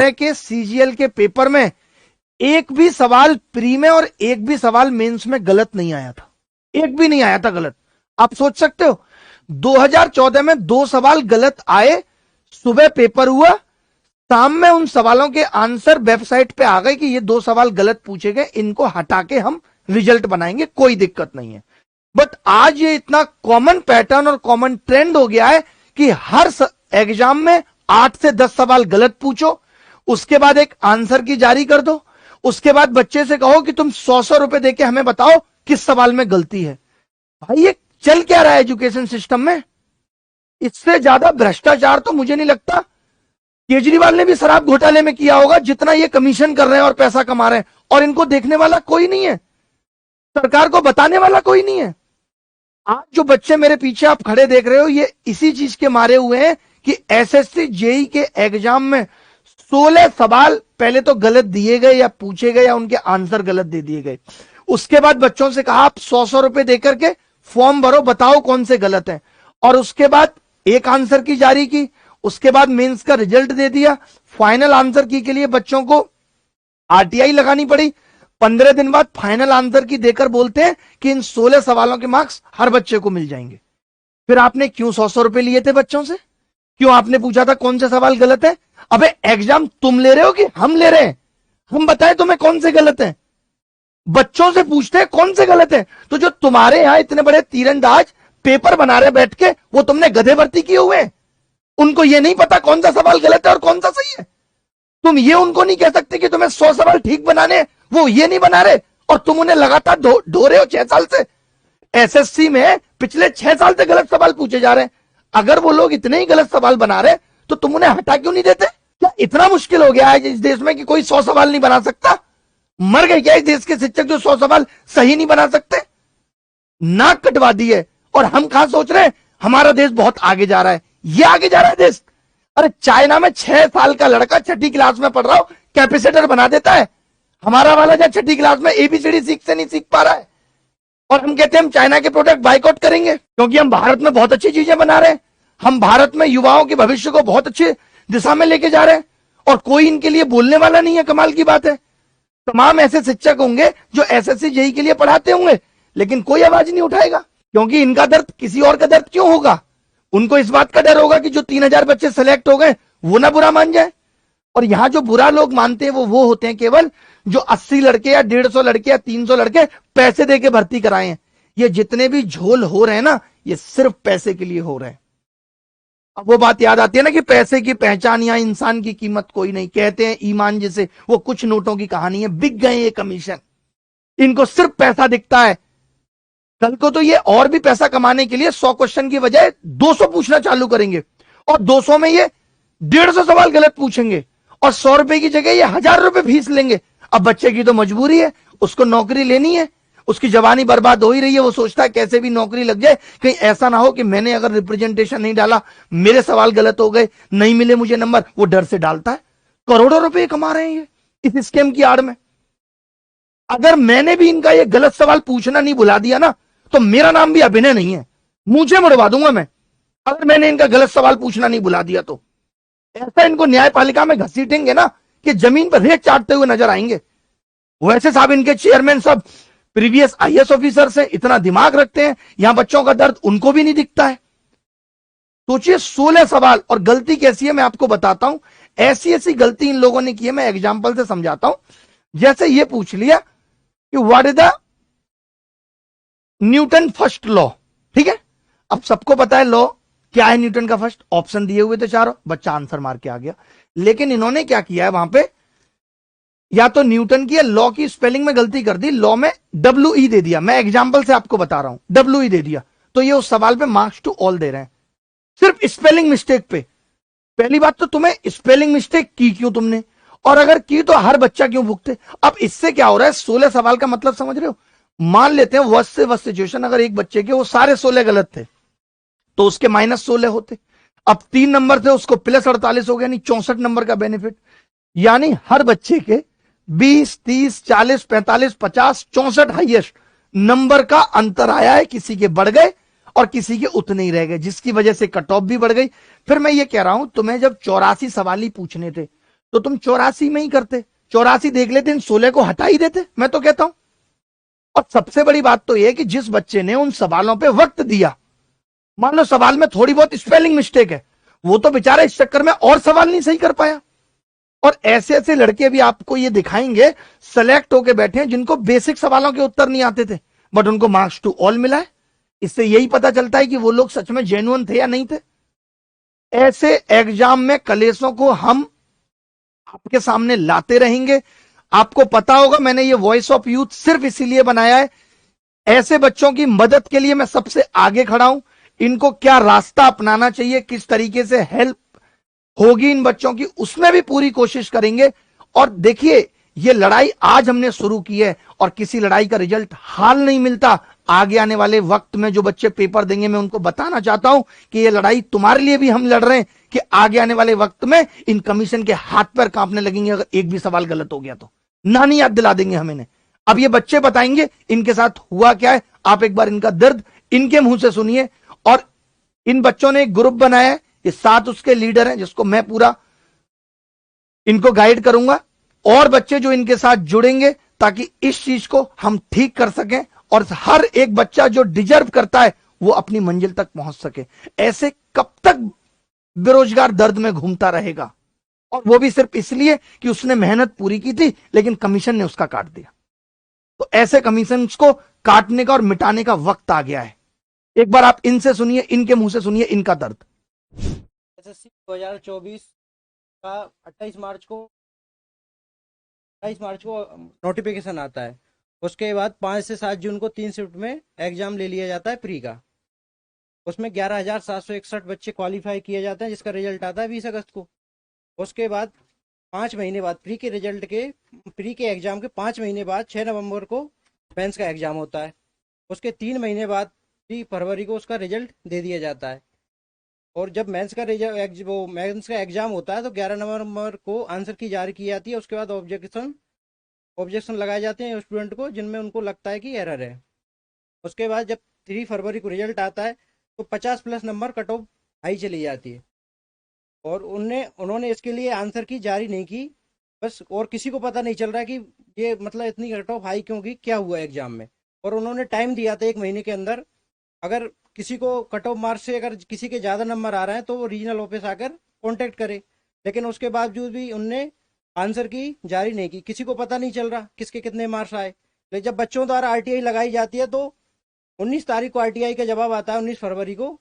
के सीजीएल के पेपर में एक भी सवाल प्री में और एक भी सवाल मेंस में गलत नहीं आया था, एक भी नहीं आया था गलत। आप सोच सकते हो 2014 में 2 सवाल गलत आए, सुबह पेपर हुआ, शाम में उन सवालों के आंसर वेबसाइट पे आ गए कि ये 2 सवाल गलत पूछे गए, इनको हटा के हम रिजल्ट बनाएंगे, कोई दिक्कत नहीं है। बट आज ये इतना कॉमन पैटर्न और कॉमन ट्रेंड हो गया है कि हर एग्जाम में 8 से 10 सवाल गलत पूछो, उसके बाद एक आंसर की जारी कर दो, उसके बाद बच्चे से कहो कि तुम 100 रुपए देके हमें बताओ किस सवाल में गलती है। भाई ये चल क्या रहा है एजुकेशन सिस्टम में? इससे ज्यादा भ्रष्टाचार तो मुझे नहीं लगता केजरीवाल ने भी शराब घोटाले में किया होगा, जितना ये कमीशन कर रहे हैं और पैसा कमा रहे हैं, और इनको देखने वाला कोई नहीं है, सरकार को बताने वाला कोई नहीं है। आज जो बच्चे मेरे पीछे आप खड़े देख रहे हो, ये इसी चीज के मारे हुए हैं कि एसएससी जेई के एग्जाम में 16 सवाल पहले तो गलत दिए गए या पूछे गए या उनके आंसर गलत दे दिए गए। उसके बाद बच्चों से कहा आप 100 रुपए देकर के फॉर्म भरो, बताओ कौन से गलत हैं, और उसके बाद एक आंसर की जारी की, उसके बाद मेंस का रिजल्ट दे दिया। फाइनल आंसर की के लिए बच्चों को आरटीआई लगानी पड़ी, 15 दिन बाद फाइनल आंसर की देकर बोलते हैं कि इन 16 सवालों के मार्क्स हर बच्चे को मिल जाएंगे। फिर आपने क्यों 100 रुपए लिए थे बच्चों से? क्यों आपने पूछा था कौन से सवाल गलत है? अबे एग्जाम तुम ले रहे हो कि हम ले रहे हैं? हम बताएं तुम्हें कौन से गलत है? बच्चों से पूछते हैं कौन से गलत है। तो जो तुम्हारे यहां इतने बड़े तीरंदाज पेपर बना रहे बैठ के, वो तुमने गधे भर्ती किए हुए हैं, उनको ये नहीं पता कौन सा सवाल गलत है और कौन सा सही है। तुम ये उनको नहीं कह सकते कि तुम्हें 100 सवाल ठीक बनाने हैं, वो ये नहीं बना रहे और तुम उन्हें लगातार ढो रहे हो 6 साल से। एसएससी में पिछले 6 साल से गलत सवाल पूछे जा रहे हैं। अगर वो लोग इतने ही गलत सवाल बना रहे तो तुम उन्हें हटा क्यों नहीं देते? क्या इतना मुश्किल हो गया है इस देश में कि कोई 100 सवाल नहीं बना सकता? मर गए क्या इस देश के शिक्षक जो 100 सवाल सही नहीं बना सकते? नाक कटवा दी है। और हम कहां सोच रहे हैं हमारा देश बहुत आगे जा रहा है? ये आगे जा रहा है देश? अरे चाइना में 6 साल का लड़का 6ठी क्लास में पढ़ रहा हो कैपेसिटर बना देता है। हमारा वाला जो 6ठी क्लास में एबीसीडी सीख से नहीं सीख पा रहा है, और हम कहते हैं हम चाइना के प्रोडक्ट बाइकआउट करेंगे क्योंकि हम भारत में बहुत अच्छी चीजें बना रहे हैं, हम भारत में युवाओं के भविष्य को बहुत अच्छी दिशा में लेके जा रहे हैं, और कोई इनके लिए बोलने वाला नहीं है। कमाल की बात है। तमाम ऐसे शिक्षक होंगे जो एसएससी जेई के लिए पढ़ाते होंगे, लेकिन कोई आवाज नहीं उठाएगा क्योंकि इनका दर्द किसी और का दर्द क्यों होगा? उनको इस बात का डर होगा कि जो 3000 बच्चे सेलेक्ट हो गए वो ना बुरा मान जाए। और यहां जो बुरा लोग मानते हैं वो होते हैं केवल जो 80 लड़के या 150 लड़के या 300 लड़के पैसे देके भर्ती कराए हैं। ये जितने भी झोल हो रहे हैं ना, ये सिर्फ पैसे के लिए हो रहे हैं। अब वो बात याद आती है ना कि पैसे की पहचान या इंसान की कीमत कोई नहीं। कहते हैं ईमान जैसे वो कुछ नोटों की कहानी है, बिक गए ये कमीशन, इनको सिर्फ पैसा दिखता है। कल को तो ये और भी पैसा कमाने के लिए 100 क्वेश्चन की बजाय 200 पूछना चालू करेंगे, और 200 में ये 150 सवाल गलत पूछेंगे, और 100 रुपए की जगह ये 1000 रुपए फीस लेंगे। अब बच्चे की तो मजबूरी है, उसको नौकरी लेनी है, उसकी जवानी बर्बाद हो ही रही है, वो सोचता है कैसे भी नौकरी लग जाए, कहीं ऐसा ना हो कि मैंने अगर रिप्रेजेंटेशन नहीं डाला, मेरे सवाल गलत हो गए, नहीं मिले मुझे नंबर, वो डर से डालता है। करोड़ों रुपए कमा रहे हैं ये इस स्कीम की आड़ में। अगर मैंने भी इनका ये गलत सवाल पूछना नहीं भुला दिया ना, तो मेरा नाम भी अभिनय नहीं है, मुझे मुड़वा दूंगा मैं, अगर मैंने इनका गलत सवाल पूछना नहीं भुला दिया तो। ऐसा इनको न्यायपालिका में घसीटेंगे ना कि जमीन पर रेत चाटते हुए नजर आएंगे। वैसे साहब इनके चेयरमैन सब प्रीवियस आईएएस ऑफिसर से इतना दिमाग रखते हैं, यहां बच्चों का दर्द उनको भी नहीं दिखता है। सोचिए 16 सवाल, और गलती कैसी है मैं आपको बताता हूं। ऐसी ऐसी गलती इन लोगों ने की है, मैं एग्जाम्पल से समझाता हूं। जैसे ये पूछ लिया कि what is the Newton first law, ठीक है। अब सबको पता है लॉ क्या है न्यूटन का फर्स्ट, ऑप्शन दिए हुए थे चारों, बच्चा आंसर मार के आ गया। लेकिन इन्होंने क्या किया है वहां पे, या तो न्यूटन की या लॉ की स्पेलिंग में गलती कर दी, लॉ में WE दे दिया। मैं एग्जाम्पल से आपको बता रहा हूं, WE दे दिया, तो ये उस सवाल पे मार्क्स टू ऑल दे रहे हैं सिर्फ स्पेलिंग मिस्टेक पे। पहली बात तो तुम्हें स्पेलिंग मिस्टेक की क्यों तुमने, और अगर की तो हर बच्चा क्यों भुगते। अब इससे क्या हो रहा है, 16 सवाल का मतलब समझ रहे हो। मान लेते हैं वर्स्ट से वर्स्ट सिचुएशन, अगर एक बच्चे के वो सारे 16 गलत थे तो उसके -16 होते। अब 3 नंबर थे, उसको +48 हो गया, यानी 64 नंबर का बेनिफिट। यानी हर बच्चे के 20, 30, 40, 45, 50, 64 हाईएस्ट नंबर का अंतर आया है। किसी के बढ़ गए और किसी के उतने ही रह गए, जिसकी वजह से कट ऑफ भी बढ़ गई। फिर मैं ये कह रहा हूं, तुम्हें जब 84 सवाल ही पूछने थे तो तुम 84 में ही करते, 84 देख लेते, इन 16 को हटा ही देते, मैं तो कहता हूं। और सबसे बड़ी बात तो यह कि जिस बच्चे ने उन सवालों पे वक्त दिया, मान लो सवाल में थोड़ी बहुत स्पेलिंग मिस्टेक है, वो तो बेचारा इस चक्कर में और सवाल नहीं सही कर पाया। और ऐसे ऐसे लड़के भी आपको ये दिखाएंगे सेलेक्ट होके बैठे हैं जिनको बेसिक सवालों के उत्तर नहीं आते थे, बट उनको मार्क्स टू ऑल मिला है। इससे यही पता चलता है कि वो लोग सच में जेन्युइन थे या नहीं थे। ऐसे एग्जाम में कलेशों को हम आपके सामने लाते रहेंगे। आपको पता होगा मैंने ये वॉइस ऑफ यूथ सिर्फ इसीलिए बनाया है, ऐसे बच्चों की मदद के लिए मैं सबसे आगे खड़ा हूं। इनको क्या रास्ता अपनाना चाहिए, किस तरीके से हेल्प होगी इन बच्चों की, उसमें भी पूरी कोशिश करेंगे। और देखिए, ये लड़ाई आज हमने शुरू की है और किसी लड़ाई का रिजल्ट हाल नहीं मिलता। आगे आने वाले वक्त में जो बच्चे पेपर देंगे, मैं उनको बताना चाहता हूं कि ये लड़ाई तुम्हारे लिए भी हम लड़ रहे हैं कि आगे आने वाले वक्त में इन कमीशन के हाथ पैर कांपने लगेंगे अगर एक भी सवाल गलत हो गया तो। नानी याद दिला देंगे हमें। अब ये बच्चे बताएंगे इनके साथ हुआ क्या है। आप एक बार इनका दर्द इनके मुंह से सुनिए। और इन बच्चों ने एक ग्रुप बनाया है, ये 7 उसके लीडर हैं जिसको मैं पूरा इनको गाइड करूंगा, और बच्चे जो इनके साथ जुड़ेंगे ताकि इस चीज को हम ठीक कर सकें और हर एक बच्चा जो डिजर्व करता है वो अपनी मंजिल तक पहुंच सके। ऐसे कब तक बेरोजगार दर्द में घूमता रहेगा, और वो भी सिर्फ इसलिए कि उसने मेहनत पूरी की थी लेकिन कमीशन ने उसका काट दिया। तो ऐसे कमीशन को काटने का और मिटाने का वक्त आ गया है। एक बार आप इनसे सुनिए, इनके मुंह से सुनिए इनका दर्द। एसएससी 2024 का 28 मार्च को नोटिफिकेशन आता है। उसके बाद 5 से 7 जून को 3 शिफ्ट में एग्जाम ले लिया जाता है प्री का। उसमें 11,761 बच्चे क्वालिफाई किए जाते हैं, जिसका रिजल्ट आता है 20 अगस्त को। उसके बाद 5 महीने बाद प्री के एग्जाम के 5 महीने बाद 6 नवंबर को मेंस का एग्जाम होता है। उसके 3 महीने बाद 3 फरवरी को उसका रिजल्ट दे दिया जाता है। और जब मेंस का एग्जाम होता है तो 11 नवंबर को आंसर की जारी की जाती है। उसके बाद ऑब्जेक्शन लगाए जाते हैं स्टूडेंट को, जिनमें उनको लगता है कि एरर है। उसके बाद जब 3 फरवरी को रिजल्ट आता है तो 50+ नंबर कट ऑफ हाई चली जाती है। और उन्होंने इसके लिए आंसर की जारी नहीं की बस, और किसी को पता नहीं चल रहा कि ये मतलब इतनी कट ऑफ हाई क्यों की, क्या हुआ एग्जाम में। और उन्होंने टाइम दिया था 1 महीने के अंदर, अगर किसी को कट ऑफ मार्क्स से अगर किसी के ज़्यादा नंबर आ रहे हैं तो वो रीजनल ऑफिस आकर कांटेक्ट करे। लेकिन उसके बावजूद भी उनने आंसर की जारी नहीं की, किसी को पता नहीं चल रहा किसके कितने मार्क्स आए। लेकिन जब बच्चों द्वारा आरटीआई लगाई जाती है तो 19 तारीख को आरटीआई का जवाब आता है, 19 फरवरी को,